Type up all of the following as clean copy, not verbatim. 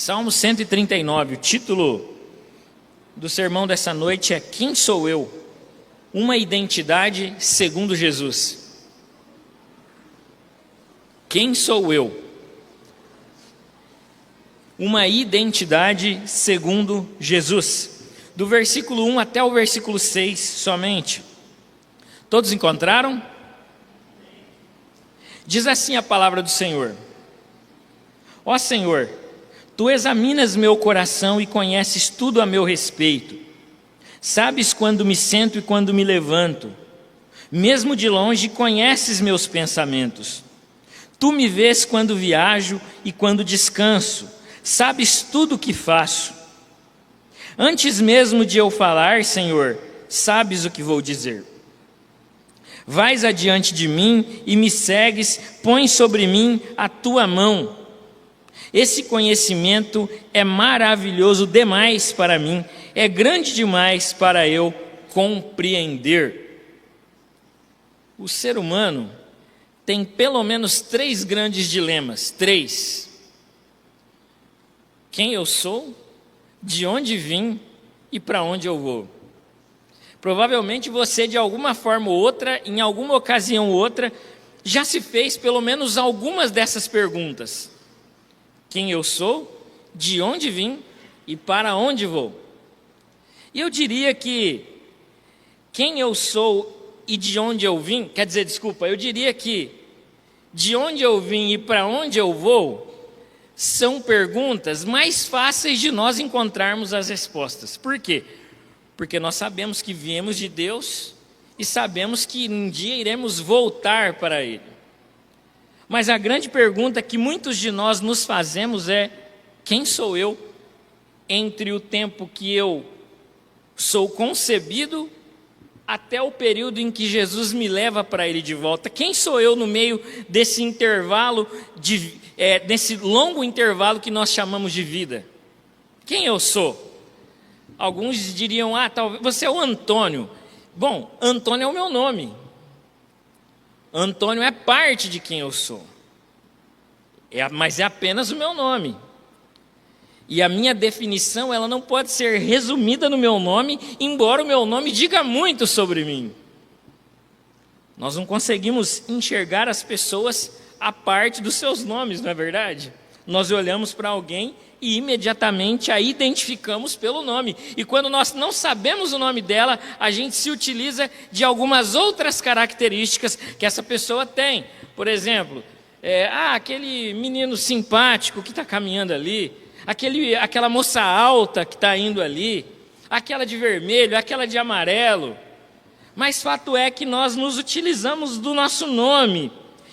Salmo 139, o título do sermão dessa noite é Quem sou eu? Uma identidade segundo Jesus. Quem sou eu? Uma identidade segundo Jesus. Do versículo 1 até o versículo 6 somente. Todos encontraram? Diz assim a palavra do Senhor: Ó Senhor, Tu examinas meu coração e conheces tudo a meu respeito. Sabes quando me sento e quando me levanto. Mesmo de longe conheces meus pensamentos. Tu me vês quando viajo e quando descanso. Sabes tudo o que faço. Antes mesmo de eu falar, Senhor, sabes o que vou dizer. Vais adiante de mim e me segues, pões sobre mim a tua mão. Esse conhecimento é maravilhoso demais para mim, é grande demais para eu compreender. O ser humano tem pelo menos 3 grandes dilemas. 3. Quem eu sou, de onde vim e para onde eu vou. Provavelmente você, de alguma forma ou outra, em alguma ocasião ou outra, já se fez pelo menos algumas dessas perguntas. Quem eu sou, de onde vim e para onde vou. E eu diria que quem eu sou e de onde eu vim, eu diria que de onde eu vim e para onde eu vou são perguntas mais fáceis de nós encontrarmos as respostas. Por quê? Porque nós sabemos que viemos de Deus e sabemos que um dia iremos voltar para Ele. Mas a grande pergunta que muitos de nós nos fazemos é: quem sou eu entre o tempo que eu sou concebido até o período em que Jesus me leva para Ele de volta? Quem sou eu no meio desse intervalo, desse longo intervalo que nós chamamos de vida? Quem eu sou? Alguns diriam: talvez você é o Antônio. Bom, Antônio é o meu nome. Antônio é parte de quem eu sou, mas é apenas o meu nome. E a minha definição, ela não pode ser resumida no meu nome, embora o meu nome diga muito sobre mim. Nós não conseguimos enxergar as pessoas a parte dos seus nomes, não é verdade? Nós olhamos para alguém e imediatamente a identificamos pelo nome. E quando nós não sabemos o nome dela, a gente se utiliza de algumas outras características que essa pessoa tem. Por exemplo, aquele menino simpático que está caminhando ali, aquela moça alta que está indo ali, aquela de vermelho, aquela de amarelo. Mas fato é que nós nos utilizamos do nosso nome.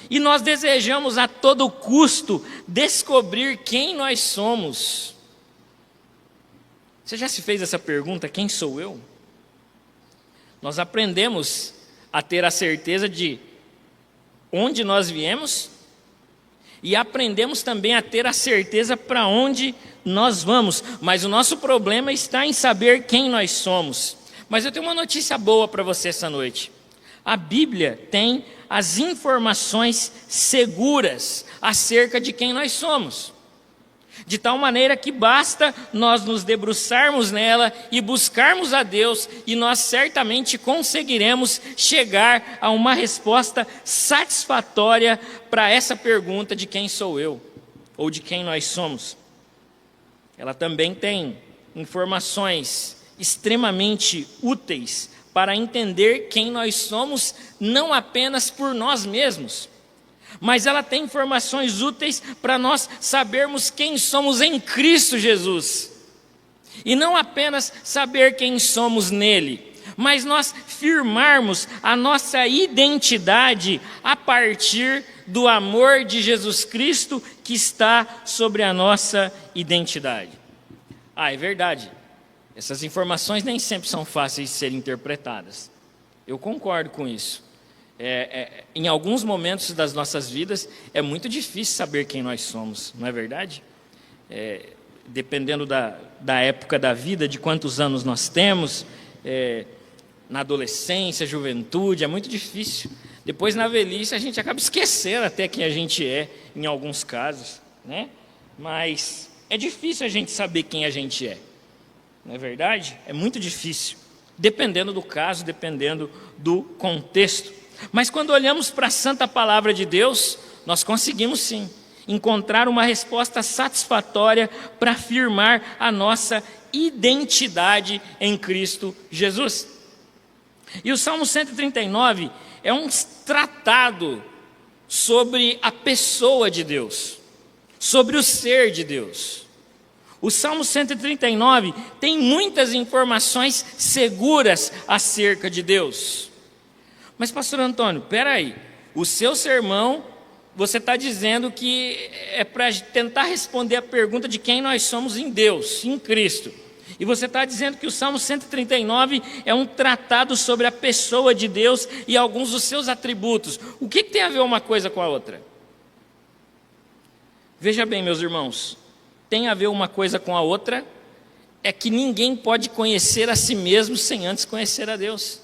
E nós desejamos a todo custo descobrir quem nós somos. Você já se fez essa pergunta: quem sou eu? Nós aprendemos a ter a certeza de onde nós viemos e aprendemos também a ter a certeza para onde nós vamos. Mas o nosso problema está em saber quem nós somos. Mas eu tenho uma notícia boa para você essa noite. A Bíblia tem as informações seguras acerca de quem nós somos. De tal maneira que basta nós nos debruçarmos nela e buscarmos a Deus, e nós certamente conseguiremos chegar a uma resposta satisfatória para essa pergunta de quem sou eu, ou de quem nós somos. Ela também tem informações extremamente úteis para entender quem nós somos, não apenas por nós mesmos, mas ela tem informações úteis para nós sabermos quem somos em Cristo Jesus. E não apenas saber quem somos nele, mas nós firmarmos a nossa identidade a partir do amor de Jesus Cristo que está sobre a nossa identidade. É verdade. Essas informações nem sempre são fáceis de serem interpretadas. Eu concordo com isso. Em alguns momentos das nossas vidas, é muito difícil saber quem nós somos, não é verdade? Dependendo da época da vida, de quantos anos nós temos, na adolescência, juventude, é muito difícil. Depois, na velhice, a gente acaba esquecendo até quem a gente é, em alguns casos, né? Mas é difícil a gente saber quem a gente é. Não é verdade? É muito difícil, dependendo do caso, dependendo do contexto. Mas quando olhamos para a santa palavra de Deus, nós conseguimos sim encontrar uma resposta satisfatória para afirmar a nossa identidade em Cristo Jesus. E o Salmo 139 é um tratado sobre a pessoa de Deus, sobre o ser de Deus. O Salmo 139 tem muitas informações seguras acerca de Deus. Mas, pastor Antônio, espera aí, o seu sermão, você está dizendo que é para tentar responder a pergunta de quem nós somos em Deus, em Cristo. E você está dizendo que o Salmo 139 é um tratado sobre a pessoa de Deus e alguns dos seus atributos. O que tem a ver uma coisa com a outra? Veja bem, meus irmãos, tem a ver uma coisa com a outra, é que ninguém pode conhecer a si mesmo sem antes conhecer a Deus.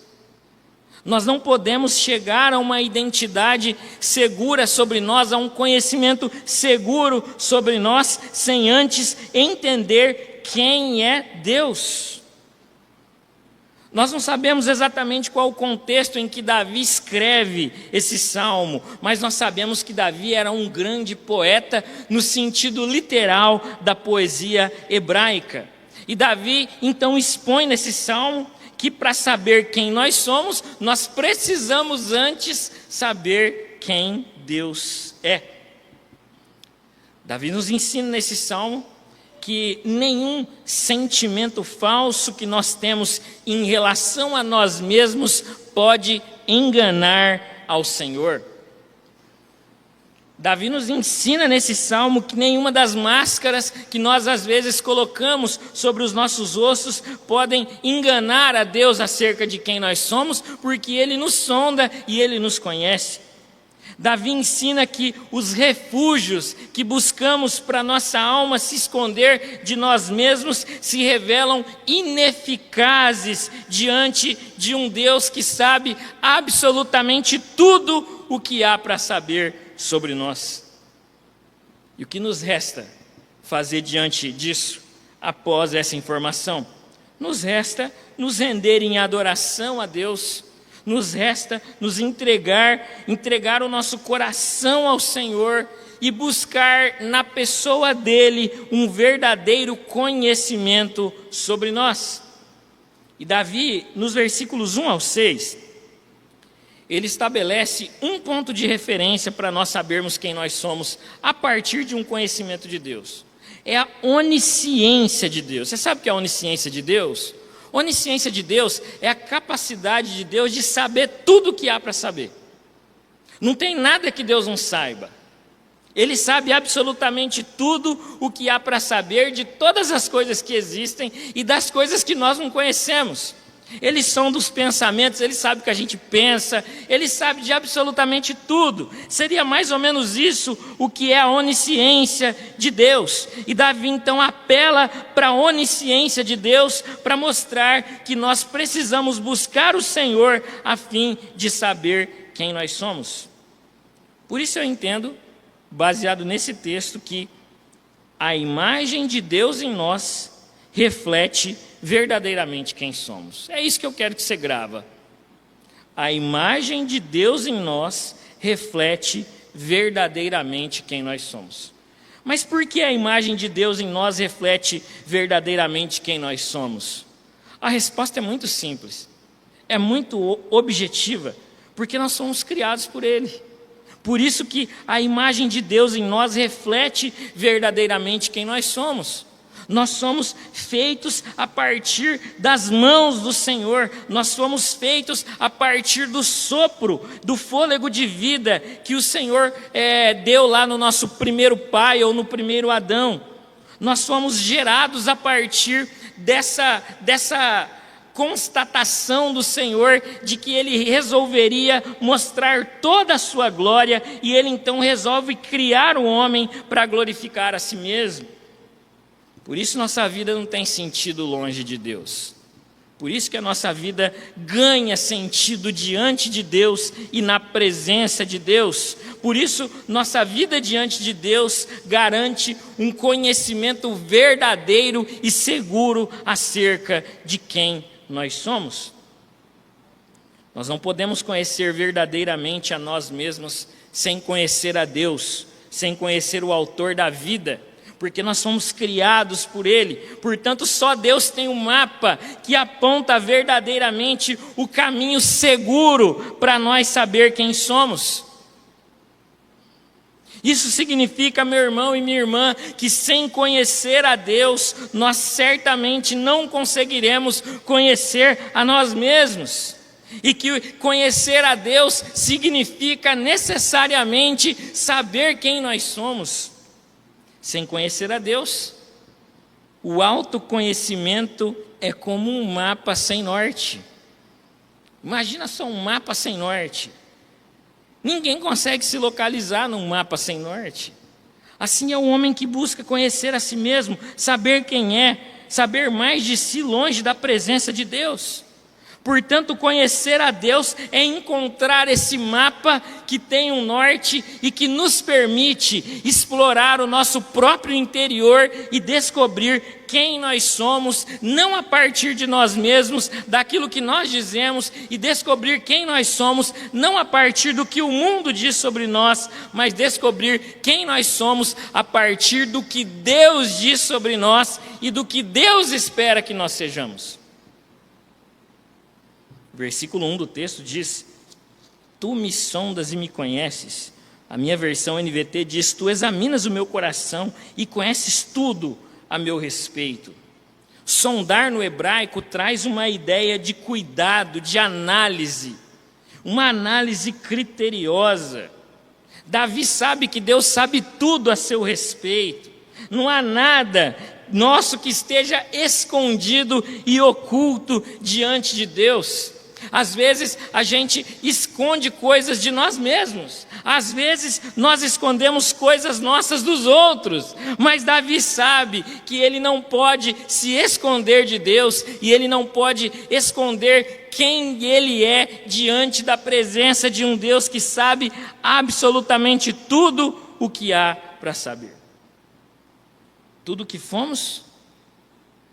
Nós não podemos chegar a uma identidade segura sobre nós, a um conhecimento seguro sobre nós, sem antes entender quem é Deus. Nós não sabemos exatamente qual o contexto em que Davi escreve esse salmo, mas nós sabemos que Davi era um grande poeta no sentido literal da poesia hebraica. E Davi então expõe nesse salmo que para saber quem nós somos, nós precisamos antes saber quem Deus é. Davi nos ensina nesse salmo que nenhum sentimento falso que nós temos em relação a nós mesmos pode enganar ao Senhor. Davi nos ensina nesse salmo que nenhuma das máscaras que nós às vezes colocamos sobre os nossos ossos podem enganar a Deus acerca de quem nós somos, porque Ele nos sonda e Ele nos conhece. Davi ensina que os refúgios que buscamos para nossa alma se esconder de nós mesmos se revelam ineficazes diante de um Deus que sabe absolutamente tudo o que há para saber sobre nós. E o que nos resta fazer diante disso, após essa informação? Nos resta nos render em adoração a Deus, nos resta nos entregar o nosso coração ao Senhor e buscar na pessoa dele um verdadeiro conhecimento sobre nós. E Davi, nos versículos 1 ao 6, ele estabelece um ponto de referência para nós sabermos quem nós somos a partir de um conhecimento de Deus. É a onisciência de Deus. Você sabe o que é a onisciência de Deus? Onisciência de Deus é a capacidade de Deus de saber tudo o que há para saber. Não tem nada que Deus não saiba. Ele sabe absolutamente tudo o que há para saber de todas as coisas que existem e das coisas que nós não conhecemos. Ele sonda os pensamentos, ele sabe o que a gente pensa, ele sabe de absolutamente tudo. Seria mais ou menos isso o que é a onisciência de Deus. E Davi então apela para a onisciência de Deus para mostrar que nós precisamos buscar o Senhor a fim de saber quem nós somos. Por isso eu entendo, baseado nesse texto, que a imagem de Deus em nós reflete verdadeiramente quem somos. É isso que eu quero que você grava. A imagem de Deus em nós reflete verdadeiramente quem nós somos. Mas por que a imagem de Deus em nós reflete verdadeiramente quem nós somos? A resposta é muito simples. É muito objetiva, porque nós somos criados por Ele. Por isso que a imagem de Deus em nós reflete verdadeiramente quem nós somos. Nós somos feitos a partir das mãos do Senhor, nós fomos feitos a partir do sopro, do fôlego de vida que o Senhor deu lá no nosso primeiro pai ou no primeiro Adão. Nós fomos gerados a partir dessa constatação do Senhor de que Ele resolveria mostrar toda a sua glória e Ele então resolve criar o homem para glorificar a si mesmo. Por isso nossa vida não tem sentido longe de Deus. Por isso que a nossa vida ganha sentido diante de Deus e na presença de Deus. Por isso, nossa vida diante de Deus garante um conhecimento verdadeiro e seguro acerca de quem nós somos. Nós não podemos conhecer verdadeiramente a nós mesmos sem conhecer a Deus, sem conhecer o autor da vida, porque nós somos criados por Ele. Portanto, só Deus tem um mapa que aponta verdadeiramente o caminho seguro para nós saber quem somos. Isso significa, meu irmão e minha irmã, que sem conhecer a Deus, nós certamente não conseguiremos conhecer a nós mesmos. E que conhecer a Deus significa necessariamente saber quem nós somos. Sem conhecer a Deus, o autoconhecimento é como um mapa sem norte. Imagina só um mapa sem norte. Ninguém consegue se localizar num mapa sem norte. Assim é o homem que busca conhecer a si mesmo, saber quem é, saber mais de si longe da presença de Deus. Portanto, conhecer a Deus é encontrar esse mapa que tem um norte e que nos permite explorar o nosso próprio interior e descobrir quem nós somos, não a partir de nós mesmos, daquilo que nós dizemos, e descobrir quem nós somos, não a partir do que o mundo diz sobre nós, mas descobrir quem nós somos a partir do que Deus diz sobre nós e do que Deus espera que nós sejamos. Versículo 1 do texto diz: Tu me sondas e me conheces. A minha versão NVT diz: Tu examinas o meu coração e conheces tudo a meu respeito. Sondar no hebraico traz uma ideia de cuidado, de análise, uma análise criteriosa. Davi sabe que Deus sabe tudo a seu respeito. Não há nada nosso que esteja escondido e oculto diante de Deus. Às vezes a gente esconde coisas de nós mesmos, às vezes nós escondemos coisas nossas dos outros, mas Davi sabe que ele não pode se esconder de Deus e ele não pode esconder quem ele é diante da presença de um Deus que sabe absolutamente tudo o que há para saber. Tudo o que fomos,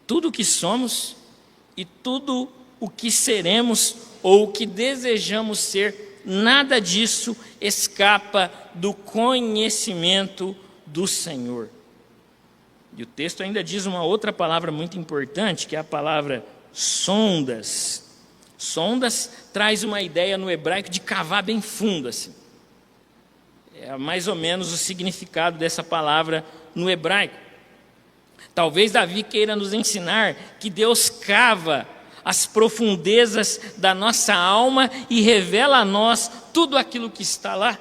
tudo o que somos e tudo o que seremos ou o que desejamos ser, nada disso escapa do conhecimento do Senhor. E o texto ainda diz uma outra palavra muito importante, que é a palavra sondas. Sondas traz uma ideia no hebraico de cavar bem fundo, assim. É mais ou menos o significado dessa palavra no hebraico. Talvez Davi queira nos ensinar que Deus cava as profundezas da nossa alma e revela a nós tudo aquilo que está lá.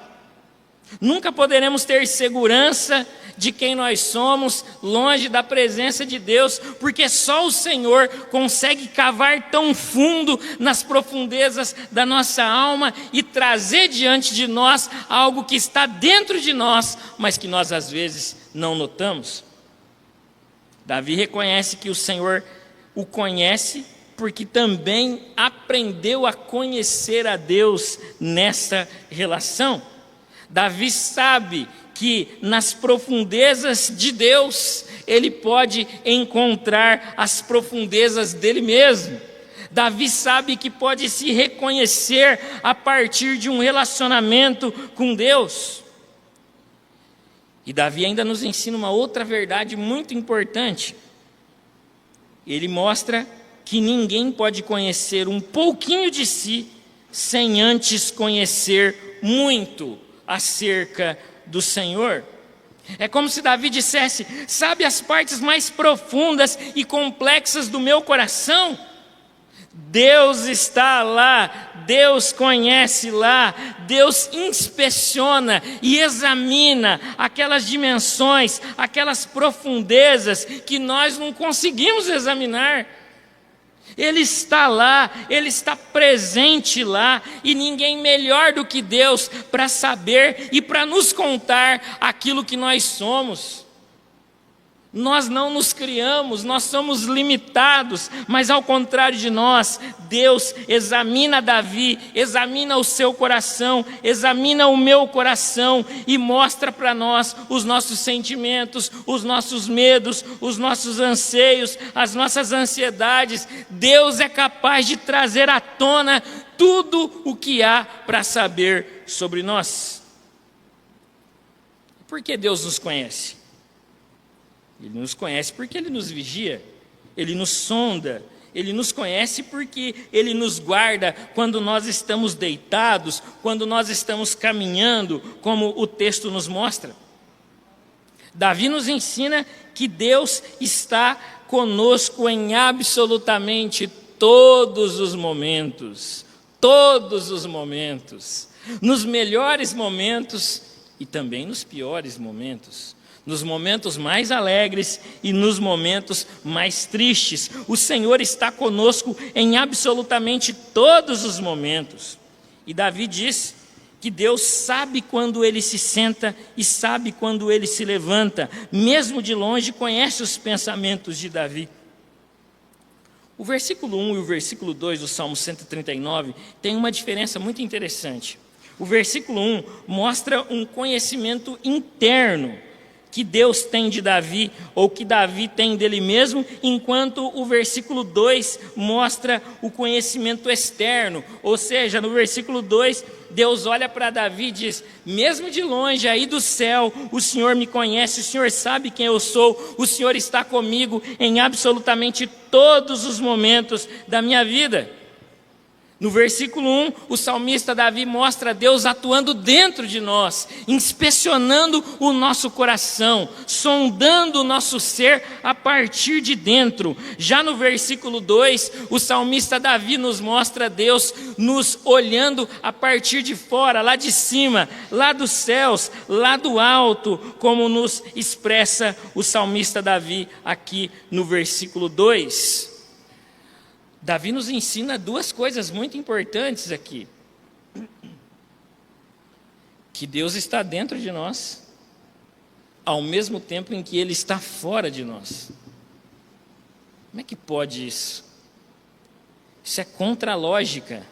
Nunca poderemos ter segurança de quem nós somos longe da presença de Deus, porque só o Senhor consegue cavar tão fundo nas profundezas da nossa alma e trazer diante de nós algo que está dentro de nós, mas que nós às vezes não notamos. Davi reconhece que o Senhor o conhece porque também aprendeu a conhecer a Deus nessa relação. Davi sabe que nas profundezas de Deus, ele pode encontrar as profundezas dele mesmo. Davi sabe que pode se reconhecer a partir de um relacionamento com Deus. E Davi ainda nos ensina uma outra verdade muito importante. Ele mostra que ninguém pode conhecer um pouquinho de si sem antes conhecer muito acerca do Senhor. É como se Davi dissesse: sabe as partes mais profundas e complexas do meu coração? Deus está lá, Deus conhece lá, Deus inspeciona e examina aquelas dimensões, aquelas profundezas que nós não conseguimos examinar. Ele está lá, Ele está presente lá, e ninguém melhor do que Deus para saber e para nos contar aquilo que nós somos. Nós não nos criamos, nós somos limitados, mas ao contrário de nós, Deus examina Davi, examina o seu coração, examina o meu coração e mostra para nós os nossos sentimentos, os nossos medos, os nossos anseios, as nossas ansiedades. Deus é capaz de trazer à tona tudo o que há para saber sobre nós. Por que Deus nos conhece? Ele nos conhece porque Ele nos vigia, Ele nos sonda, Ele nos conhece porque Ele nos guarda quando nós estamos deitados, quando nós estamos caminhando, como o texto nos mostra. Davi nos ensina que Deus está conosco em absolutamente todos os momentos, nos melhores momentos e também nos piores momentos. Nos momentos mais alegres e nos momentos mais tristes. O Senhor está conosco em absolutamente todos os momentos. E Davi diz que Deus sabe quando ele se senta e sabe quando ele se levanta. Mesmo de longe, conhece os pensamentos de Davi. O versículo 1 e o versículo 2 do Salmo 139 tem uma diferença muito interessante. O versículo 1 mostra um conhecimento interno que Deus tem de Davi, ou que Davi tem dele mesmo, enquanto o versículo 2 mostra o conhecimento externo, ou seja, no versículo 2, Deus olha para Davi e diz: mesmo de longe, aí do céu, o Senhor me conhece, o Senhor sabe quem eu sou, o Senhor está comigo em absolutamente todos os momentos da minha vida. No versículo 1, o salmista Davi mostra Deus atuando dentro de nós, inspecionando o nosso coração, sondando o nosso ser a partir de dentro. Já no versículo 2, o salmista Davi nos mostra Deus nos olhando a partir de fora, lá de cima, lá dos céus, lá do alto, como nos expressa o salmista Davi aqui no versículo 2. Davi nos ensina duas coisas muito importantes aqui. Que Deus está dentro de nós, ao mesmo tempo em que Ele está fora de nós. Como é que pode isso? Isso é contra a lógica.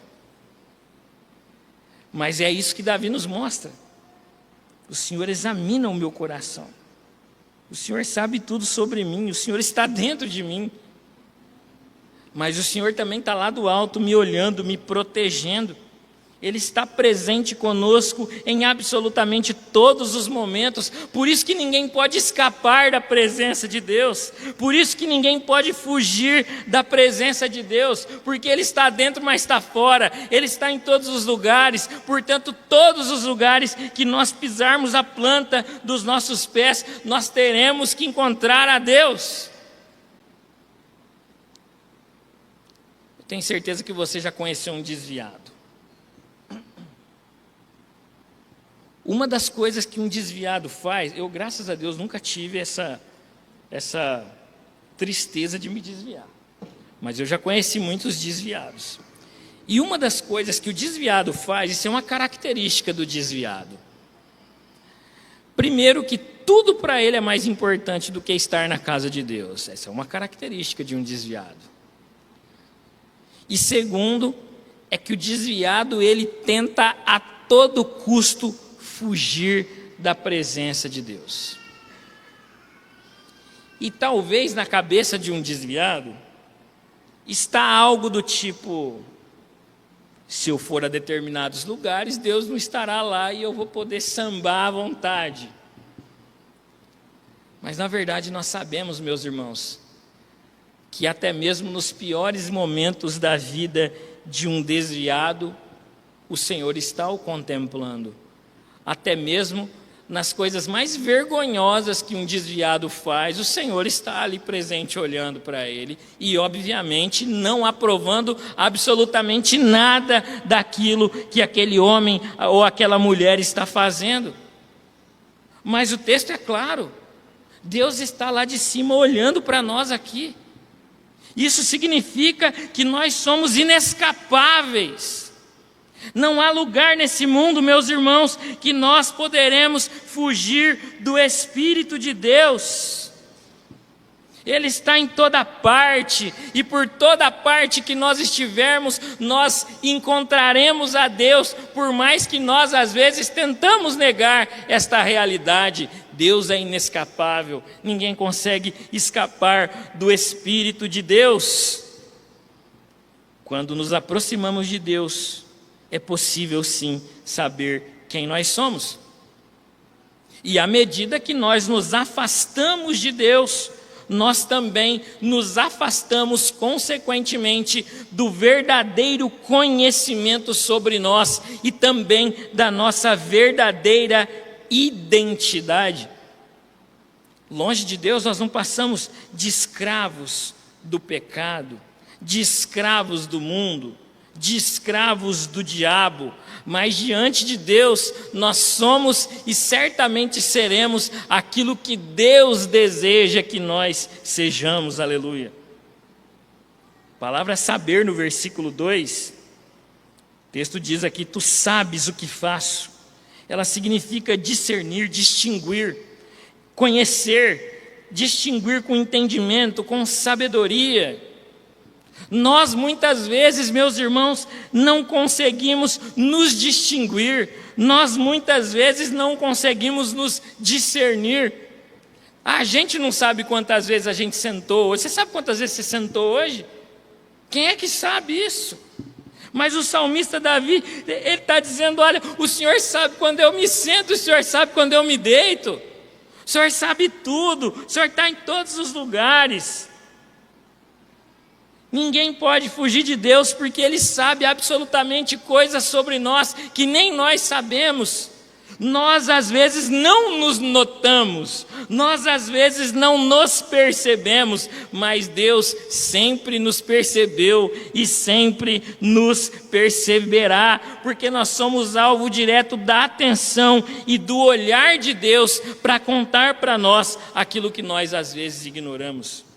Mas é isso que Davi nos mostra. O Senhor examina o meu coração. O Senhor sabe tudo sobre mim, o Senhor está dentro de mim. Mas o Senhor também está lá do alto, me olhando, me protegendo. Ele está presente conosco em absolutamente todos os momentos. Por isso que ninguém pode escapar da presença de Deus. Por isso que ninguém pode fugir da presença de Deus. Porque Ele está dentro, mas está fora. Ele está em todos os lugares. Portanto, todos os lugares que nós pisarmos a planta dos nossos pés, nós teremos que encontrar a Deus. Tenho certeza que você já conheceu um desviado. Uma das coisas que um desviado faz, eu, graças a Deus, nunca tive essa tristeza de me desviar. Mas eu já conheci muitos desviados. E uma das coisas que o desviado faz, isso é uma característica do desviado. Primeiro, que tudo para ele é mais importante do que estar na casa de Deus. Essa é uma característica de um desviado. E segundo, é que o desviado, ele tenta a todo custo fugir da presença de Deus. E talvez na cabeça de um desviado, está algo do tipo: se eu for a determinados lugares, Deus não estará lá e eu vou poder sambar à vontade. Mas na verdade nós sabemos, meus irmãos, que até mesmo nos piores momentos da vida de um desviado, o Senhor está o contemplando. Até mesmo nas coisas mais vergonhosas que um desviado faz, o Senhor está ali presente olhando para ele e obviamente não aprovando absolutamente nada daquilo que aquele homem ou aquela mulher está fazendo. Mas o texto é claro, Deus está lá de cima olhando para nós aqui. Isso significa que nós somos inescapáveis. Não há lugar nesse mundo, meus irmãos, que nós poderemos fugir do Espírito de Deus. Ele está em toda parte, e por toda parte que nós estivermos, nós encontraremos a Deus, por mais que nós às vezes tentamos negar esta realidade. Deus é inescapável, ninguém consegue escapar do Espírito de Deus. Quando nos aproximamos de Deus, é possível sim saber quem nós somos. E à medida que nós nos afastamos de Deus, nós também nos afastamos consequentemente do verdadeiro conhecimento sobre nós e também da nossa verdadeira identidade. Longe de Deus, nós não passamos de escravos do pecado, de escravos do mundo, de escravos do diabo, mas diante de Deus nós somos e certamente seremos aquilo que Deus deseja que nós sejamos, aleluia. A palavra saber no versículo 2, o texto diz aqui: tu sabes o que faço. Ela significa discernir, distinguir, conhecer, distinguir com entendimento, com sabedoria. Nós muitas vezes, meus irmãos, não conseguimos nos distinguir, nós muitas vezes não conseguimos nos discernir. A gente não sabe quantas vezes a gente sentou hoje. Você sabe quantas vezes você sentou hoje? Quem é que sabe isso? Mas o salmista Davi, ele está dizendo: olha, o Senhor sabe quando eu me sento, o Senhor sabe quando eu me deito, o Senhor sabe tudo, o Senhor está em todos os lugares. Ninguém pode fugir de Deus, porque Ele sabe absolutamente coisas sobre nós que nem nós sabemos. Nós às vezes não nos notamos, nós às vezes não nos percebemos, mas Deus sempre nos percebeu e sempre nos perceberá, porque nós somos alvo direto da atenção e do olhar de Deus para contar para nós aquilo que nós às vezes ignoramos.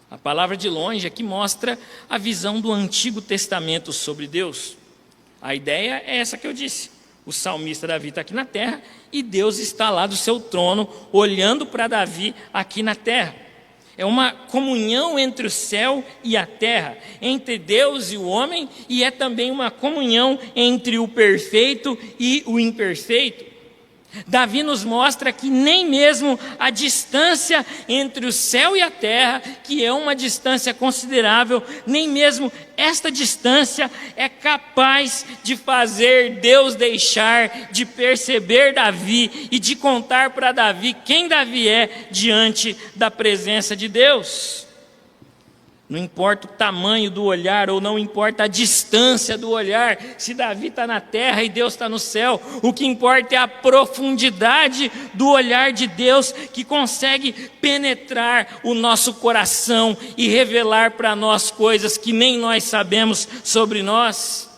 A palavra de longe aqui mostra a visão do Antigo Testamento sobre Deus. A ideia é essa que eu disse. O salmista Davi está aqui na terra e Deus está lá do seu trono, olhando para Davi aqui na terra. É uma comunhão entre o céu e a terra, entre Deus e o homem, e é também uma comunhão entre o perfeito e o imperfeito. Davi nos mostra que nem mesmo a distância entre o céu e a terra, que é uma distância considerável, nem mesmo esta distância é capaz de fazer Deus deixar de perceber Davi e de contar para Davi quem Davi é diante da presença de Deus. Não importa o tamanho do olhar, ou não importa a distância do olhar, se Davi está na terra e Deus está no céu, o que importa é a profundidade do olhar de Deus, que consegue penetrar o nosso coração e revelar para nós coisas que nem nós sabemos sobre nós.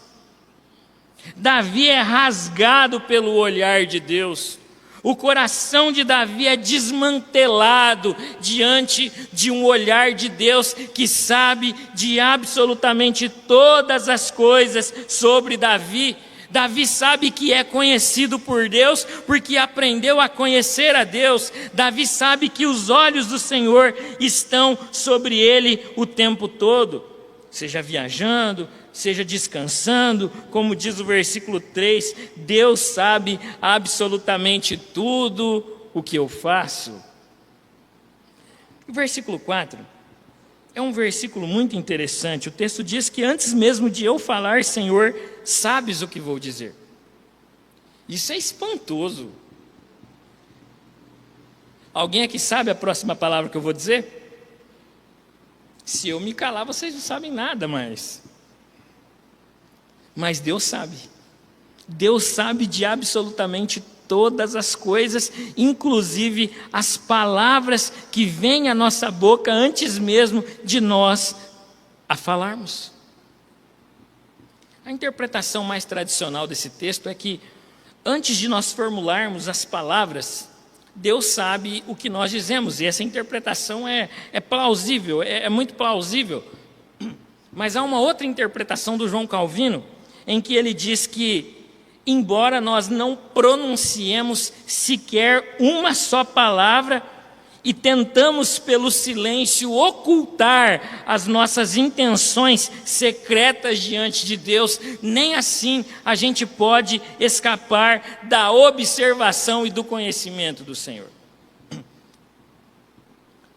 Davi é rasgado pelo olhar de Deus. O coração de Davi é desmantelado diante de um olhar de Deus que sabe de absolutamente todas as coisas sobre Davi. Davi sabe que é conhecido por Deus porque aprendeu a conhecer a Deus. Davi sabe que os olhos do Senhor estão sobre ele o tempo todo, seja viajando, seja descansando, como diz o versículo 3, Deus sabe absolutamente tudo o que eu faço. O versículo 4 é um versículo muito interessante. O texto diz que antes mesmo de eu falar, Senhor, sabes o que vou dizer. Isso é espantoso. Alguém aqui sabe a próxima palavra que eu vou dizer? Se eu me calar, vocês não sabem nada mais. Mas Deus sabe. Deus sabe de absolutamente todas as coisas, inclusive as palavras que vêm à nossa boca antes mesmo de nós a falarmos. A interpretação mais tradicional desse texto é que, antes de nós formularmos as palavras, Deus sabe o que nós dizemos, e essa interpretação é plausível, é muito plausível. Mas há uma outra interpretação do João Calvino, em que ele diz que, embora nós não pronunciemos sequer uma só palavra, e tentamos pelo silêncio ocultar as nossas intenções secretas diante de Deus, nem assim a gente pode escapar da observação e do conhecimento do Senhor.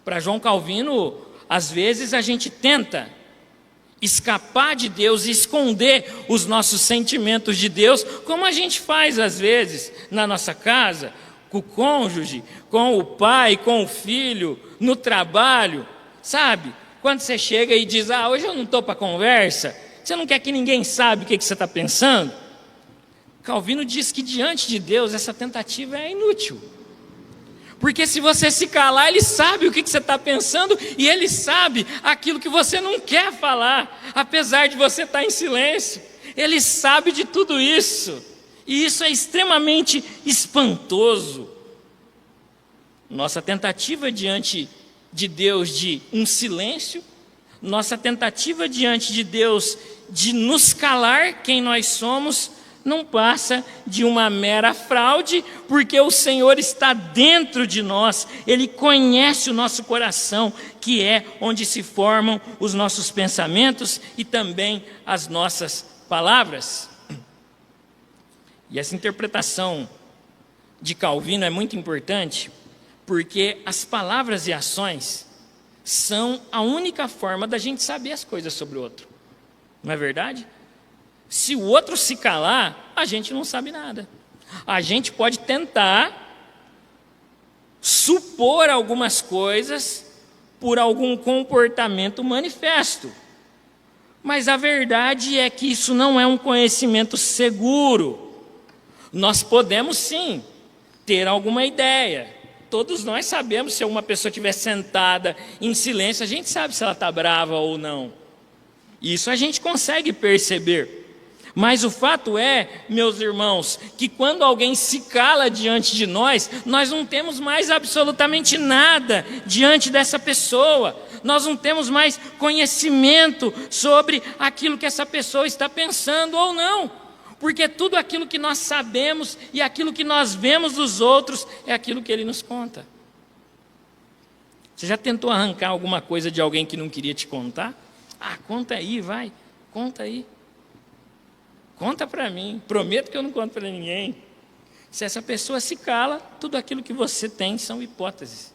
Para João Calvino, às vezes a gente tenta escapar de Deus e esconder os nossos sentimentos de Deus, como a gente faz às vezes na nossa casa, com o cônjuge, com o pai, com o filho, no trabalho, sabe? Quando você chega e diz, hoje eu não estou para conversa, você não quer que ninguém saiba o que você está pensando? Calvino diz que diante de Deus essa tentativa é inútil. Porque se você se calar, Ele sabe o que você está pensando e Ele sabe aquilo que você não quer falar, apesar de você estar em silêncio. Ele sabe de tudo isso. E isso é extremamente espantoso. Nossa tentativa diante de Deus de um silêncio, nossa tentativa diante de Deus de nos calar quem nós somos, não passa de uma mera fraude, porque o Senhor está dentro de nós, Ele conhece o nosso coração, que é onde se formam os nossos pensamentos e também as nossas palavras. E essa interpretação de Calvino é muito importante, porque as palavras e ações são a única forma da gente saber as coisas sobre o outro. Não é verdade? Se o outro se calar, a gente não sabe nada. A gente pode tentar supor algumas coisas por algum comportamento manifesto. Mas a verdade é que isso não é um conhecimento seguro. Nós podemos sim ter alguma ideia. Todos nós sabemos, se uma pessoa estiver sentada em silêncio, a gente sabe se ela está brava ou não. Isso a gente consegue perceber. Mas o fato é, meus irmãos, que quando alguém se cala diante de nós, nós não temos mais absolutamente nada diante dessa pessoa. Nós não temos mais conhecimento sobre aquilo que essa pessoa está pensando ou não. Porque tudo aquilo que nós sabemos e aquilo que nós vemos dos outros é aquilo que ele nos conta. Você já tentou arrancar alguma coisa de alguém que não queria te contar? Conta aí, vai, conta aí. Conta para mim, prometo que eu não conto para ninguém. Se essa pessoa se cala, tudo aquilo que você tem são hipóteses.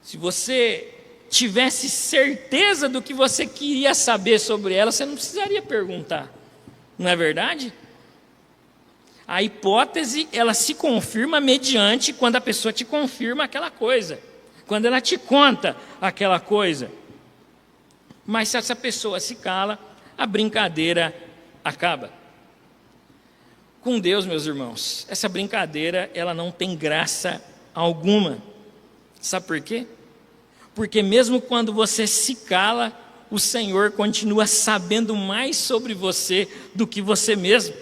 Se você tivesse certeza do que você queria saber sobre ela, você não precisaria perguntar. Não é verdade? A hipótese, ela se confirma mediante quando a pessoa te confirma aquela coisa. Quando ela te conta aquela coisa. Mas se essa pessoa se cala, a brincadeira acaba. Com Deus, meus irmãos, essa brincadeira, ela não tem graça alguma. Sabe por quê? Porque mesmo quando você se cala, o Senhor continua sabendo mais sobre você do que você mesmo,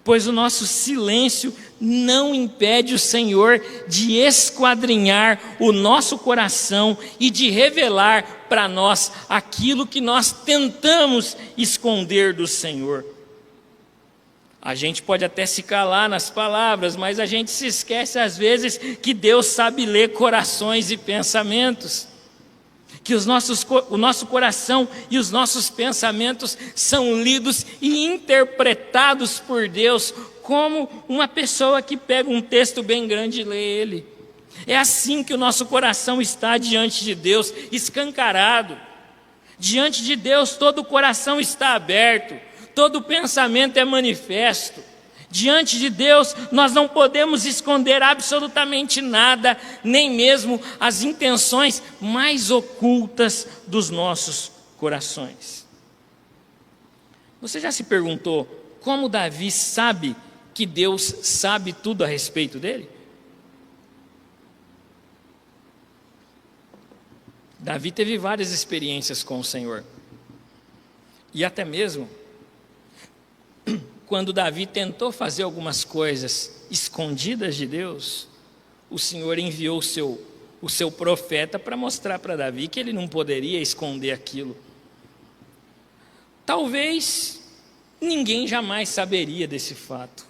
pois o nosso silêncio não impede o Senhor de esquadrinhar o nosso coração e de revelar para nós aquilo que nós tentamos esconder do Senhor. A gente pode até se calar nas palavras, mas a gente se esquece às vezes que Deus sabe ler corações e pensamentos. Que o nosso coração e os nossos pensamentos são lidos e interpretados por Deus como uma pessoa que pega um texto bem grande e lê ele. É assim que o nosso coração está diante de Deus, escancarado. Diante de Deus todo o coração está aberto, todo o pensamento é manifesto. Diante de Deus, nós não podemos esconder absolutamente nada, nem mesmo as intenções mais ocultas dos nossos corações. Você já se perguntou como Davi sabe que Deus sabe tudo a respeito dele? Davi teve várias experiências com o Senhor. E até mesmo quando Davi tentou fazer algumas coisas escondidas de Deus, o Senhor enviou o seu profeta para mostrar para Davi que ele não poderia esconder aquilo. Talvez ninguém jamais saberia desse fato,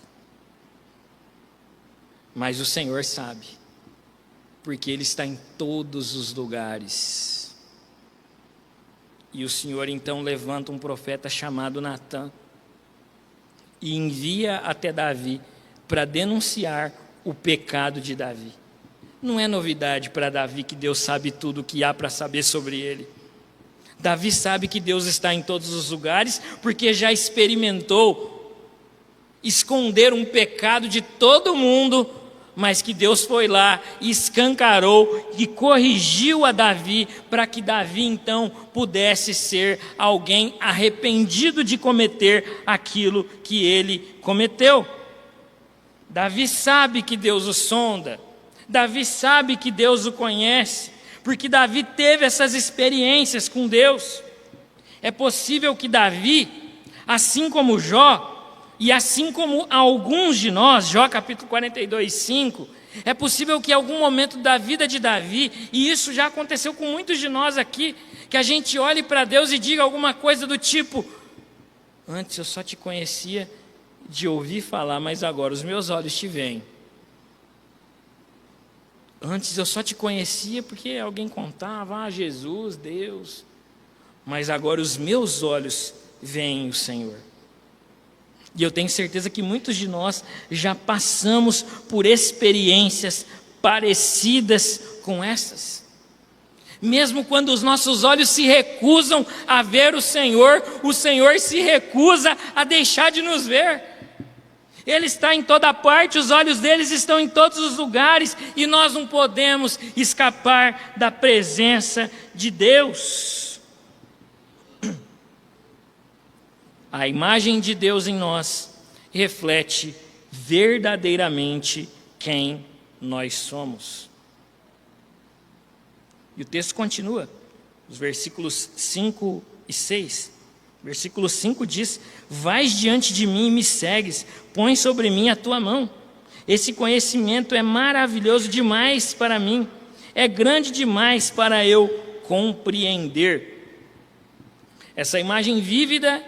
mas o Senhor sabe. Porque Ele está em todos os lugares. E o Senhor então levanta um profeta chamado Natã e envia até Davi para denunciar o pecado de Davi. Não é novidade para Davi que Deus sabe tudo o que há para saber sobre ele. Davi sabe que Deus está em todos os lugares, porque já experimentou esconder um pecado de todo mundo, mas que Deus foi lá e escancarou e corrigiu a Davi, para que Davi então pudesse ser alguém arrependido de cometer aquilo que ele cometeu. Davi sabe que Deus o sonda, Davi sabe que Deus o conhece, porque Davi teve essas experiências com Deus. É possível que Davi, assim como Jó, e assim como alguns de nós, Jó capítulo 42, 5, é possível que em algum momento da vida de Davi, e isso já aconteceu com muitos de nós aqui, que a gente olhe para Deus e diga alguma coisa do tipo: antes eu só te conhecia de ouvir falar, mas agora os meus olhos te veem. Antes eu só te conhecia porque alguém contava, Jesus, Deus, mas agora os meus olhos veem o Senhor. E eu tenho certeza que muitos de nós já passamos por experiências parecidas com essas. Mesmo quando os nossos olhos se recusam a ver o Senhor se recusa a deixar de nos ver. Ele está em toda parte, os olhos deles estão em todos os lugares, e nós não podemos escapar da presença de Deus. A imagem de Deus em nós reflete verdadeiramente quem nós somos. E o texto continua, os versículos 5 e 6. Versículo 5 diz: vais diante de mim e me segues, põe sobre mim a tua mão. Esse conhecimento é maravilhoso demais para mim, é grande demais para eu compreender. Essa imagem vívida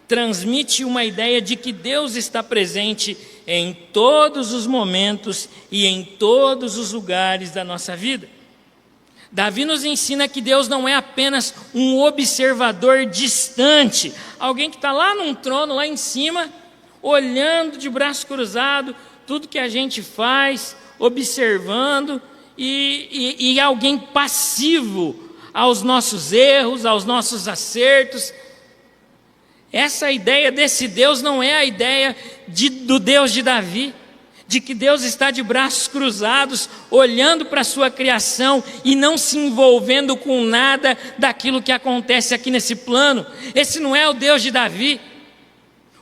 transmite uma ideia de que Deus está presente em todos os momentos e em todos os lugares da nossa vida. Davi nos ensina que Deus não é apenas um observador distante, alguém que está lá num trono, lá em cima, olhando de braço cruzado, tudo que a gente faz, observando, e alguém passivo aos nossos erros, aos nossos acertos. Essa ideia desse Deus não é a ideia do Deus de Davi, de que Deus está de braços cruzados, olhando para a sua criação e não se envolvendo com nada daquilo que acontece aqui nesse plano. Esse não é o Deus de Davi.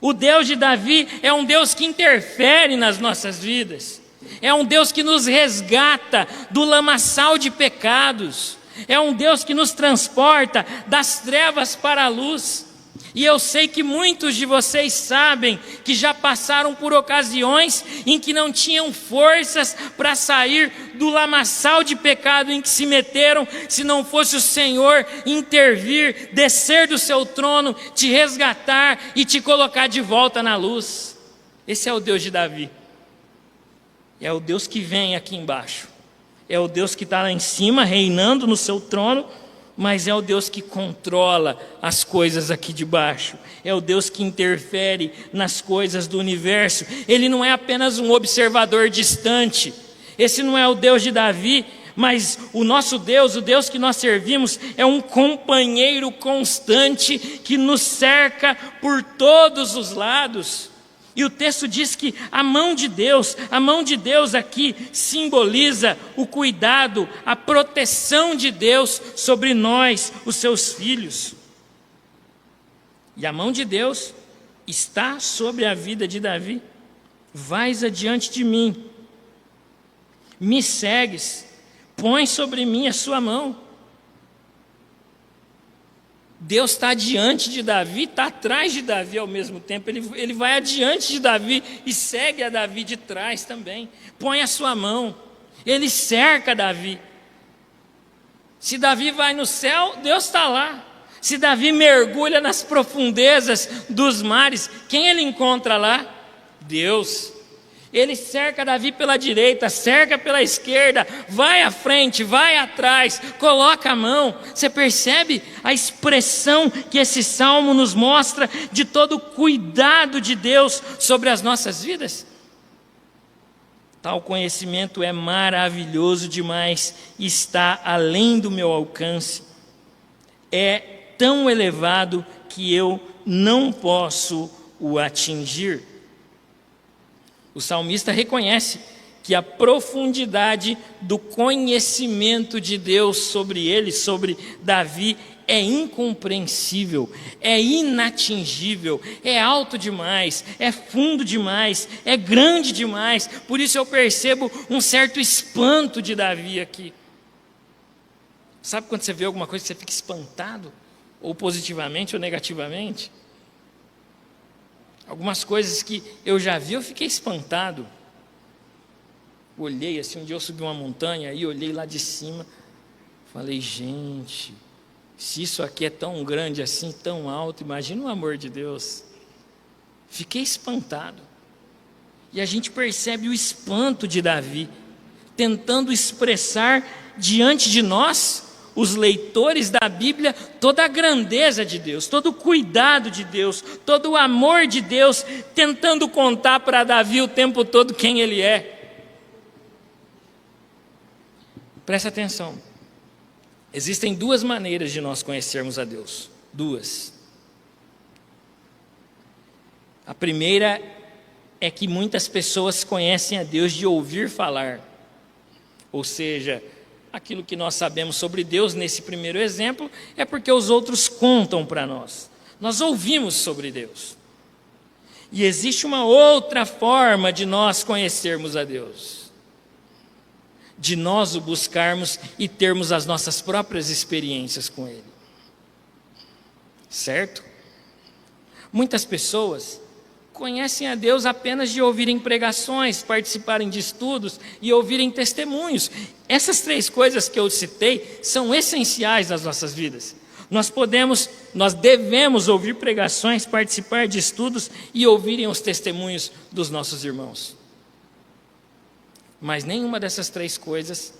O Deus de Davi é um Deus que interfere nas nossas vidas, é um Deus que nos resgata do lamaçal de pecados, é um Deus que nos transporta das trevas para a luz. E eu sei que muitos de vocês sabem que já passaram por ocasiões em que não tinham forças para sair do lamaçal de pecado em que se meteram, se não fosse o Senhor intervir, descer do seu trono, te resgatar e te colocar de volta na luz. Esse é o Deus de Davi. É o Deus que vem aqui embaixo. É o Deus que está lá em cima, reinando no seu trono, mas é o Deus que controla as coisas aqui de baixo, é o Deus que interfere nas coisas do universo. Ele não é apenas um observador distante, esse não é o Deus de Davi, mas o nosso Deus, o Deus que nós servimos, é um companheiro constante que nos cerca por todos os lados. E o texto diz que a mão de Deus aqui simboliza o cuidado, a proteção de Deus sobre nós, os seus filhos. E a mão de Deus está sobre a vida de Davi. Vais adiante de mim, me segues, põe sobre mim a sua mão. Deus está diante de Davi, está atrás de Davi ao mesmo tempo. Ele vai adiante de Davi e segue a Davi de trás também. Põe a sua mão, ele cerca Davi. Se Davi vai no céu, Deus está lá. Se Davi mergulha nas profundezas dos mares, quem ele encontra lá? Deus. Ele cerca Davi pela direita, cerca pela esquerda, vai à frente, vai atrás, coloca a mão. Você percebe a expressão que esse salmo nos mostra de todo o cuidado de Deus sobre as nossas vidas? Tal conhecimento é maravilhoso demais, está além do meu alcance. É tão elevado que eu não posso o atingir. O salmista reconhece que a profundidade do conhecimento de Deus sobre ele, sobre Davi, é incompreensível, é inatingível, é alto demais, é fundo demais, é grande demais. Por isso eu percebo um certo espanto de Davi aqui. Sabe quando você vê alguma coisa que você fica espantado? Ou positivamente ou negativamente? Algumas coisas que eu já vi, eu fiquei espantado. Olhei assim, um dia eu subi uma montanha, aí olhei lá de cima, falei, gente, se isso aqui é tão grande assim, tão alto, imagina o amor de Deus. Fiquei espantado. E a gente percebe o espanto de Davi, tentando expressar diante de nós, os leitores da Bíblia, toda a grandeza de Deus, todo o cuidado de Deus, todo o amor de Deus, tentando contar para Davi o tempo todo quem ele é. Presta atenção. Existem duas maneiras de nós conhecermos a Deus. Duas. A primeira é que muitas pessoas conhecem a Deus de ouvir falar. Ou seja, aquilo que nós sabemos sobre Deus, nesse primeiro exemplo, é porque os outros contam para nós. Nós ouvimos sobre Deus. E existe uma outra forma de nós conhecermos a Deus. De nós o buscarmos e termos as nossas próprias experiências com Ele. Certo? Muitas pessoas conhecem a Deus apenas de ouvirem pregações, participarem de estudos e ouvirem testemunhos. Essas três coisas que eu citei são essenciais nas nossas vidas. Nós devemos ouvir pregações, participar de estudos e ouvirem os testemunhos dos nossos irmãos. Mas nenhuma dessas três coisas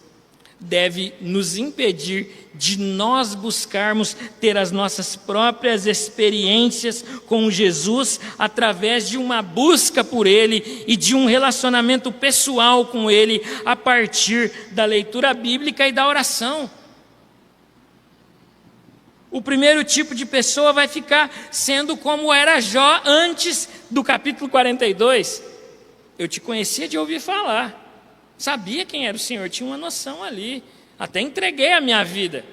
deve nos impedir de nós buscarmos ter as nossas próprias experiências com Jesus através de uma busca por Ele e de um relacionamento pessoal com Ele a partir da leitura bíblica e da oração. O primeiro tipo de pessoa vai ficar sendo como era Jó antes do capítulo 42. Eu te conhecia de ouvir falar. Sabia quem era o Senhor, tinha uma noção ali, até entreguei a minha vida.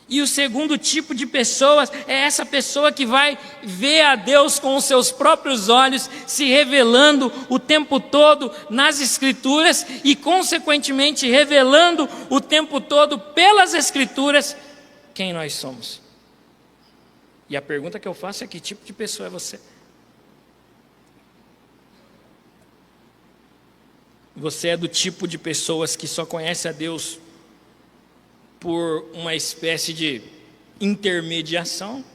E o segundo tipo de pessoas é essa pessoa que vai ver a Deus com os seus próprios olhos, se revelando o tempo todo nas Escrituras e, consequentemente, revelando o tempo todo pelas Escrituras quem nós somos. E a pergunta que eu faço é: que tipo de pessoa é você? Você é do tipo de pessoas que só conhece a Deus por uma espécie de intermediação?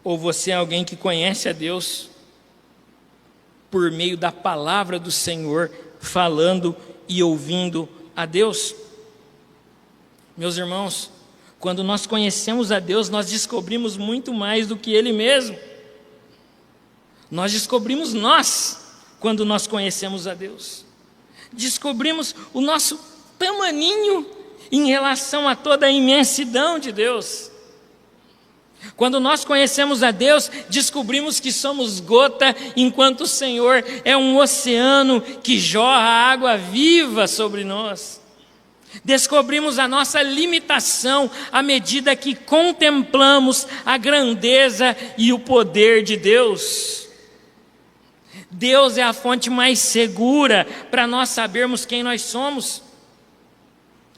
Ou você é alguém que conhece a Deus por meio da palavra do Senhor, falando e ouvindo a Deus? Meus irmãos, quando nós conhecemos a Deus, nós descobrimos muito mais do que Ele mesmo. Nós descobrimos nós. Quando nós conhecemos a Deus, descobrimos o nosso tamaninho em relação a toda a imensidão de Deus. Quando nós conhecemos a Deus, descobrimos que somos gota, enquanto o Senhor é um oceano que jorra água viva sobre nós. Descobrimos a nossa limitação à medida que contemplamos a grandeza e o poder de Deus. Deus é a fonte mais segura para nós sabermos quem nós somos.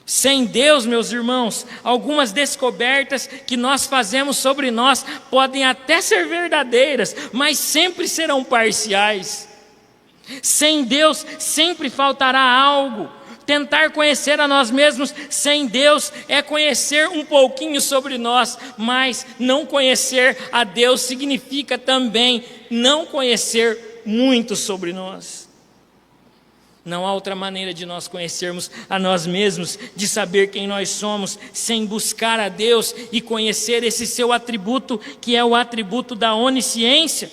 Sem Deus, meus irmãos, algumas descobertas que nós fazemos sobre nós podem até ser verdadeiras, mas sempre serão parciais. Sem Deus, sempre faltará algo. Tentar conhecer a nós mesmos sem Deus é conhecer um pouquinho sobre nós, mas não conhecer a Deus significa também não conhecer muito sobre nós. Não há outra maneira de nós conhecermos a nós mesmos, de saber quem nós somos, sem buscar a Deus e conhecer esse seu atributo, que é o atributo da onisciência.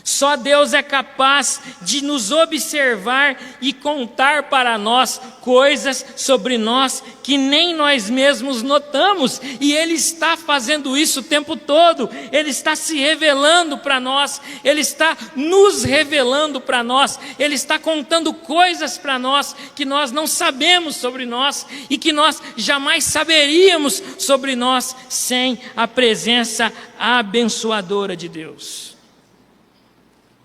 Só Deus é capaz de nos observar e contar para nós coisas sobre nós que nem nós mesmos notamos, e Ele está fazendo isso o tempo todo. Ele está se revelando para nós, Ele está nos revelando para nós, Ele está contando coisas para nós que nós não sabemos sobre nós e que nós jamais saberíamos sobre nós sem a presença abençoadora de Deus.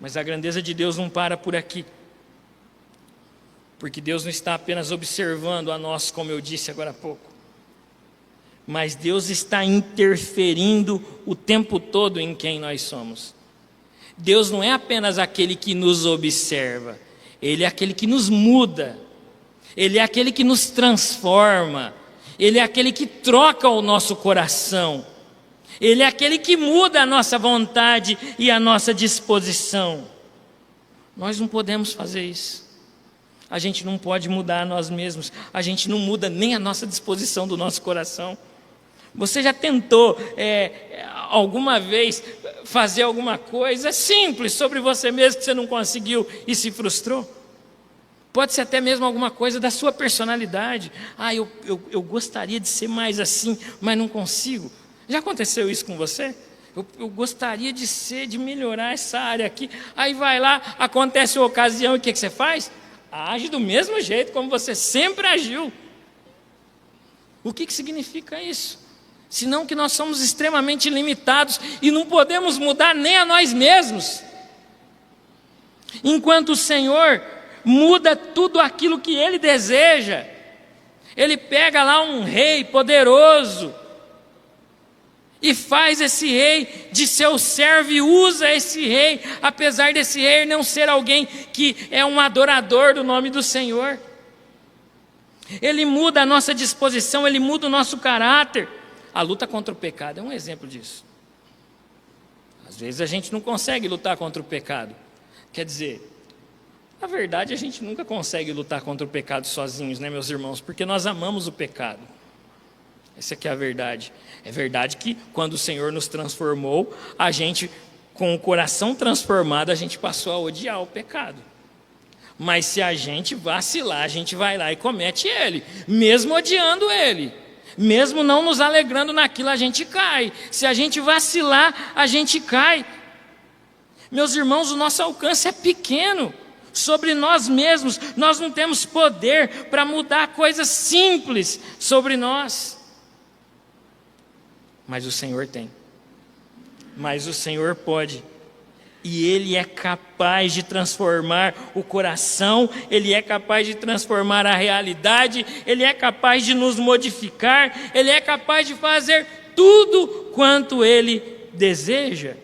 Mas a grandeza de Deus não para por aqui, porque Deus não está apenas observando a nós, como eu disse agora há pouco, mas Deus está interferindo o tempo todo em quem nós somos. Deus não é apenas aquele que nos observa, Ele é aquele que nos muda, Ele é aquele que nos transforma, Ele é aquele que troca o nosso coração, Ele é aquele que muda a nossa vontade e a nossa disposição. Nós não podemos fazer isso. A gente não pode mudar a nós mesmos. A gente não muda nem a nossa disposição do nosso coração. Você já tentou alguma vez fazer alguma coisa simples sobre você mesmo que você não conseguiu e se frustrou? Pode ser até mesmo alguma coisa da sua personalidade. Eu gostaria de ser mais assim, mas não consigo. Já aconteceu isso com você? Eu gostaria de melhorar essa área aqui. Aí vai lá, acontece uma ocasião, e o que você faz? Age do mesmo jeito como você sempre agiu. O que significa isso? Senão que nós somos extremamente limitados e não podemos mudar nem a nós mesmos. Enquanto o Senhor muda tudo aquilo que Ele deseja. Ele pega lá um rei poderoso e faz esse rei de seu servo e usa esse rei, apesar desse rei não ser alguém que é um adorador do nome do Senhor. Ele muda a nossa disposição, Ele muda o nosso caráter. A luta contra o pecado é um exemplo disso. Às vezes a gente não consegue lutar contra o pecado. Quer dizer, na verdade a gente nunca consegue lutar contra o pecado sozinhos, né, meus irmãos? Porque nós amamos o pecado. Essa aqui é a verdade. É verdade que quando o Senhor nos transformou, a gente, com o coração transformado, a gente passou a odiar o pecado. Mas se a gente vacilar, a gente vai lá e comete ele, mesmo odiando ele, mesmo não nos alegrando naquilo, a gente cai. Se a gente vacilar, a gente cai. Meus irmãos, o nosso alcance é pequeno sobre nós mesmos. Nós não temos poder para mudar coisas simples sobre nós. Mas o Senhor tem. Mas o Senhor pode. E Ele é capaz de transformar o coração, Ele é capaz de transformar a realidade, Ele é capaz de nos modificar, Ele é capaz de fazer tudo quanto Ele deseja.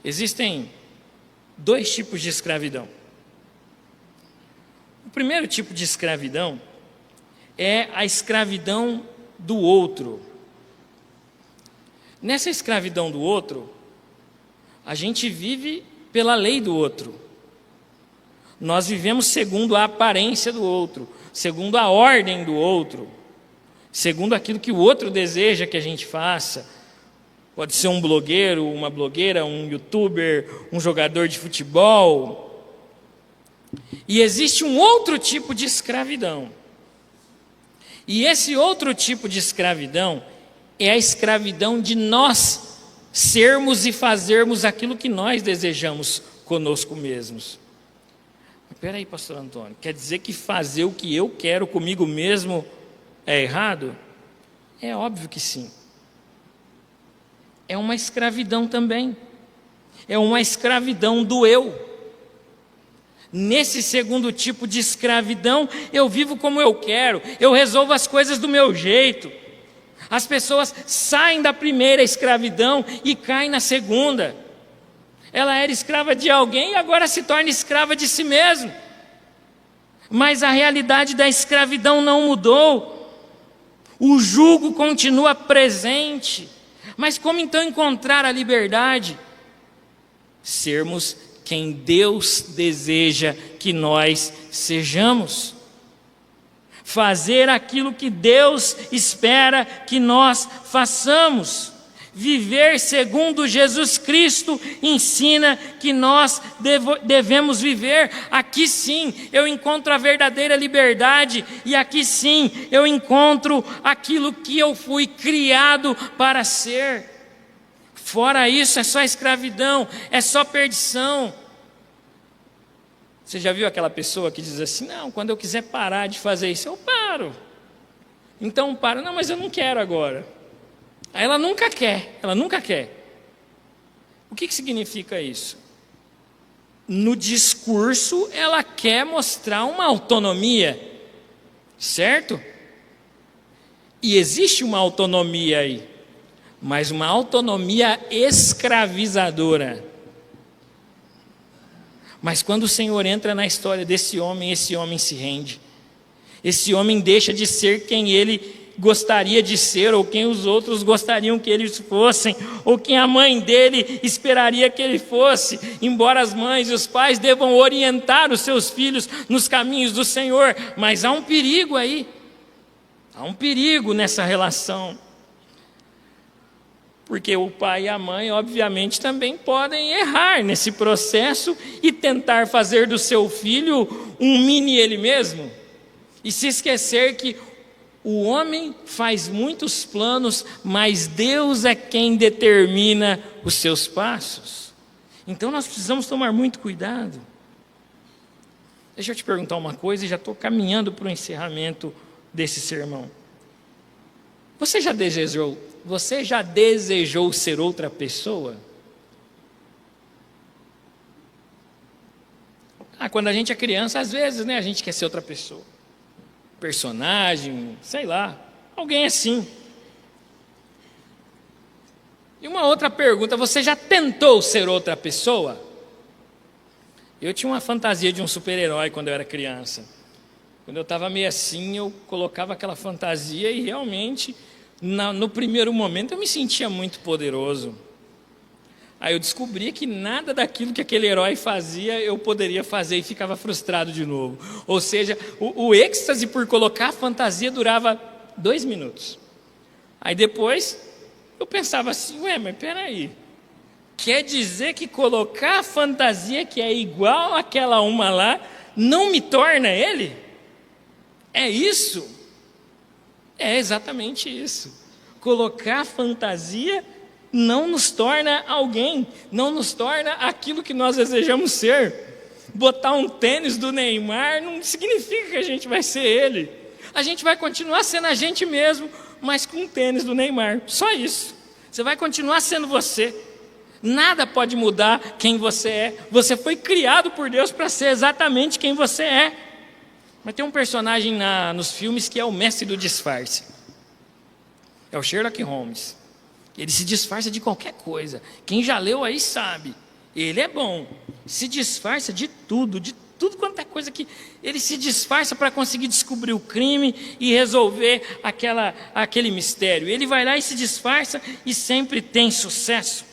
Existem dois tipos de escravidão. O primeiro tipo de escravidão é a escravidão do outro. Nessa escravidão do outro, a gente vive pela lei do outro. Nós vivemos segundo a aparência do outro, segundo a ordem do outro, segundo aquilo que o outro deseja que a gente faça. Pode ser um blogueiro, uma blogueira, um youtuber, um jogador de futebol. E existe um outro tipo de escravidão. E esse outro tipo de escravidão é a escravidão de nós sermos e fazermos aquilo que nós desejamos conosco mesmos. Espera aí, pastor Antônio, quer dizer que fazer o que eu quero comigo mesmo é errado? É óbvio que sim. É uma escravidão também. É uma escravidão do eu. Nesse segundo tipo de escravidão, eu vivo como eu quero, eu resolvo as coisas do meu jeito. As pessoas saem da primeira escravidão e caem na segunda. Ela era escrava de alguém e agora se torna escrava de si mesma. Mas a realidade da escravidão não mudou. O jugo continua presente. Mas como então encontrar a liberdade? sermos quem Deus deseja que nós sejamos. Fazer aquilo que Deus espera que nós façamos. Viver segundo Jesus Cristo ensina que nós devemos viver. Aqui sim eu encontro a verdadeira liberdade, e aqui sim eu encontro aquilo que eu fui criado para ser. Fora isso é só escravidão, é só perdição. Você já viu aquela pessoa que diz assim: não, quando eu quiser parar de fazer isso, eu paro. Então paro, não, mas eu não quero agora. Aí ela nunca quer. O que significa isso? No discurso ela quer mostrar uma autonomia, certo? E existe uma autonomia aí, mas uma autonomia escravizadora. Mas quando o Senhor entra na história desse homem, esse homem se rende. Esse homem deixa de ser quem ele gostaria de ser, ou quem os outros gostariam que eles fossem, ou quem a mãe dele esperaria que ele fosse. Embora as mães e os pais devam orientar os seus filhos nos caminhos do Senhor, mas há um perigo aí. Há um perigo nessa relação. Porque o pai e a mãe, obviamente, também podem errar nesse processo e tentar fazer do seu filho um mini ele mesmo. E se esquecer que o homem faz muitos planos, mas Deus é quem determina os seus passos. Então nós precisamos tomar muito cuidado. Deixa eu te perguntar uma coisa, e já estou caminhando para o encerramento desse sermão. Você já desejou ser outra pessoa? Quando a gente é criança, às vezes, a gente quer ser outra pessoa. Personagem, sei lá, alguém assim. E uma outra pergunta: você já tentou ser outra pessoa? Eu tinha uma fantasia de um super-herói quando eu era criança. Quando eu estava meio assim, eu colocava aquela fantasia e realmente, no primeiro momento, eu me sentia muito poderoso. Aí eu descobri que nada daquilo que aquele herói fazia eu poderia fazer, e ficava frustrado de novo. Ou seja, o êxtase por colocar a fantasia durava 2 minutos. Aí depois eu pensava assim: mas peraí, quer dizer que colocar a fantasia que é igual àquela uma lá não me torna ele? É isso? É exatamente isso. Colocar a fantasia não nos torna alguém, não nos torna aquilo que nós desejamos ser. Botar um tênis do Neymar não significa que a gente vai ser ele. A gente vai continuar sendo a gente mesmo, mas com um tênis do Neymar. Só isso. Você vai continuar sendo você. Nada pode mudar quem você é. Você foi criado por Deus para ser exatamente quem você é. Mas tem um personagem nos filmes que é o mestre do disfarce. É o Sherlock Holmes. Ele se disfarça de qualquer coisa. Quem já leu aí sabe. Ele é bom. Se disfarça de tudo quanto é coisa que ele se disfarça para conseguir descobrir o crime e resolver aquele mistério. Ele vai lá e se disfarça e sempre tem sucesso.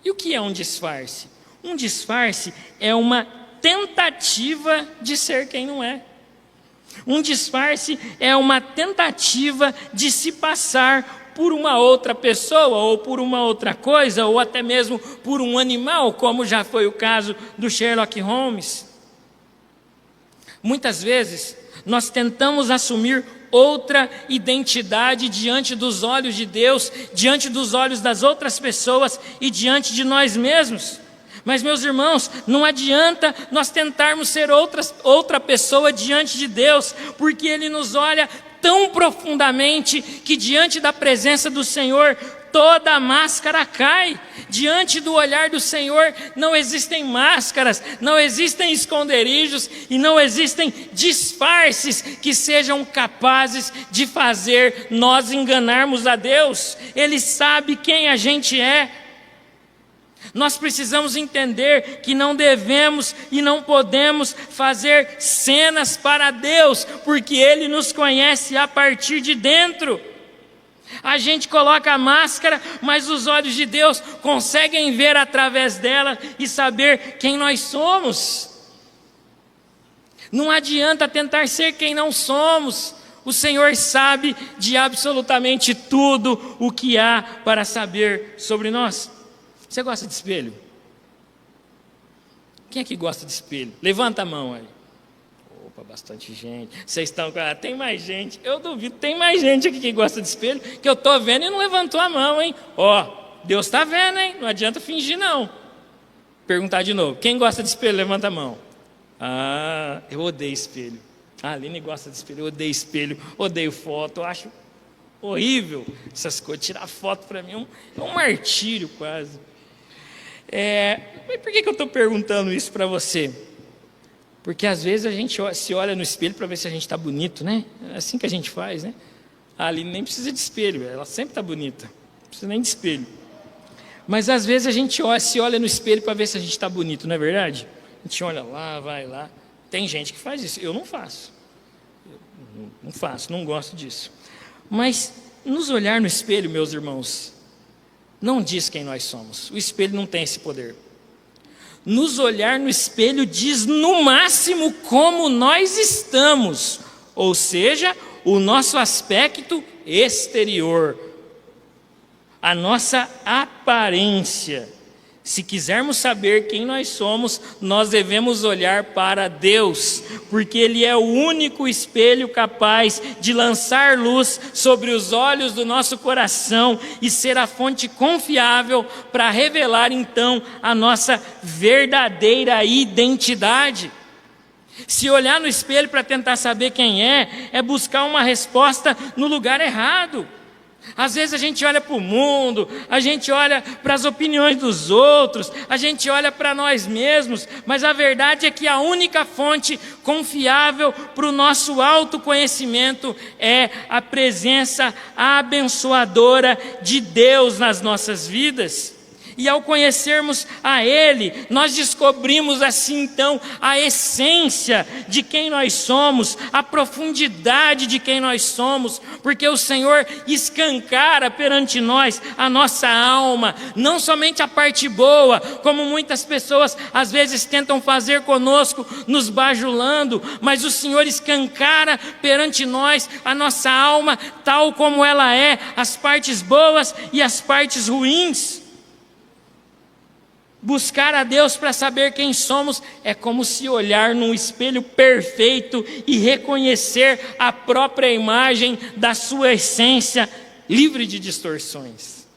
E o que é um disfarce? Um disfarce é uma tentativa de ser quem não é. Um disfarce é uma tentativa de se passar por uma outra pessoa, ou por uma outra coisa, ou até mesmo por um animal, como já foi o caso do Sherlock Holmes. Muitas vezes, nós tentamos assumir outra identidade diante dos olhos de Deus, diante dos olhos das outras pessoas e diante de nós mesmos. Mas, meus irmãos, não adianta nós tentarmos ser outra pessoa diante de Deus, porque Ele nos olha tão profundamente que diante da presença do Senhor toda a máscara cai. Diante do olhar do Senhor não existem máscaras, não existem esconderijos e não existem disfarces que sejam capazes de fazer nós enganarmos a Deus. Ele sabe quem a gente é. Nós precisamos entender que não devemos e não podemos fazer cenas para Deus, porque Ele nos conhece a partir de dentro. A gente coloca a máscara, mas os olhos de Deus conseguem ver através dela e saber quem nós somos. Não adianta tentar ser quem não somos. O Senhor sabe de absolutamente tudo o que há para saber sobre nós. Você gosta de espelho? Quem é que gosta de espelho? Levanta a mão aí. Opa, bastante gente. Vocês estão com... tem mais gente. Eu duvido, tem mais gente aqui que gosta de espelho, que eu estou vendo e não levantou a mão, hein? Ó, Deus está vendo, hein? Não adianta fingir, não. Perguntar de novo. Quem gosta de espelho, levanta a mão. Ah, eu odeio espelho. A Aline gosta de espelho, eu odeio espelho, odeio foto, eu acho horrível essas coisas. Tirar foto para mim é um martírio quase. Mas por que eu estou perguntando isso para você? Porque às vezes a gente se olha no espelho para ver se a gente está bonito, né? É assim que a gente faz, né? A Aline nem precisa de espelho, ela sempre está bonita, não precisa nem de espelho. Mas às vezes a gente se olha no espelho para ver se a gente está bonito, não é verdade? A gente olha lá, vai lá. Tem gente que faz isso, eu não faço. Não faço, não gosto disso. Mas nos olhar no espelho, meus irmãos, não diz quem nós somos. O espelho não tem esse poder. Nos olhar no espelho diz no máximo como nós estamos, ou seja, o nosso aspecto exterior, a nossa aparência. Se quisermos saber quem nós somos, nós devemos olhar para Deus, porque Ele é o único espelho capaz de lançar luz sobre os olhos do nosso coração e ser a fonte confiável para revelar então a nossa verdadeira identidade. Se olhar no espelho para tentar saber quem é buscar uma resposta no lugar errado. Às vezes a gente olha para o mundo, a gente olha para as opiniões dos outros, a gente olha para nós mesmos, mas a verdade é que a única fonte confiável para o nosso autoconhecimento é a presença abençoadora de Deus nas nossas vidas. E ao conhecermos a Ele, nós descobrimos assim então a essência de quem nós somos, a profundidade de quem nós somos, porque o Senhor escancara perante nós a nossa alma, não somente a parte boa, como muitas pessoas às vezes tentam fazer conosco, nos bajulando, mas o Senhor escancara perante nós a nossa alma tal como ela é, as partes boas e as partes ruins. Buscar a Deus para saber quem somos é como se olhar num espelho perfeito e reconhecer a própria imagem da sua essência, livre de distorções.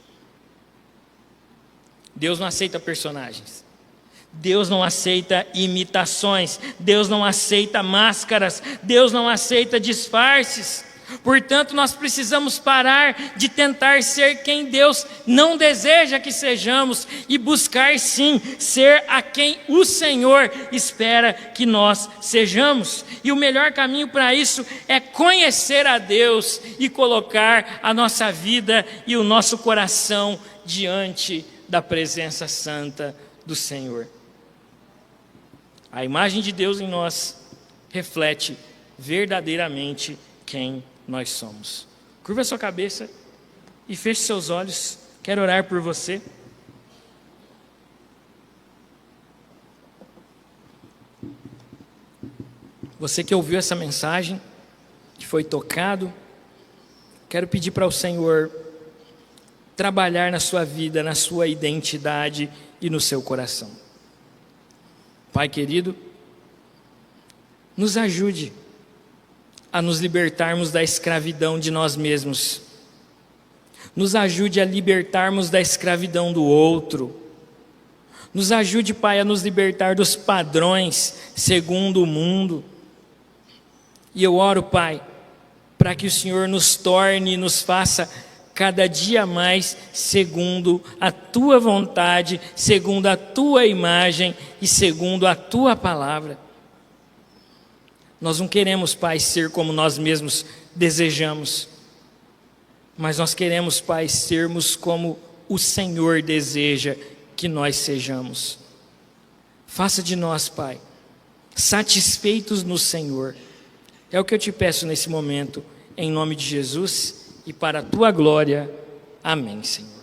Deus não aceita personagens. Deus não aceita imitações. Deus não aceita máscaras. Deus não aceita disfarces. Portanto, nós precisamos parar de tentar ser quem Deus não deseja que sejamos e buscar sim ser a quem o Senhor espera que nós sejamos. E o melhor caminho para isso é conhecer a Deus e colocar a nossa vida e o nosso coração diante da presença santa do Senhor. A imagem de Deus em nós reflete verdadeiramente quem nós somos. Curva a sua cabeça e feche seus olhos. Quero orar por você. Você que ouviu essa mensagem, que foi tocado, quero pedir para o Senhor trabalhar na sua vida, na sua identidade e no seu coração. Pai querido, nos ajude a nos libertarmos da escravidão de nós mesmos. Nos ajude a libertarmos da escravidão do outro. Nos ajude, Pai, a nos libertar dos padrões segundo o mundo. E eu oro, Pai, para que o Senhor nos torne e nos faça cada dia mais segundo a Tua vontade, segundo a Tua imagem e segundo a Tua palavra. Nós não queremos, Pai, ser como nós mesmos desejamos, mas nós queremos, Pai, sermos como o Senhor deseja que nós sejamos. Faça de nós, Pai, satisfeitos no Senhor. É o que eu te peço nesse momento, em nome de Jesus, e e para a tua glória. Amém, Senhor.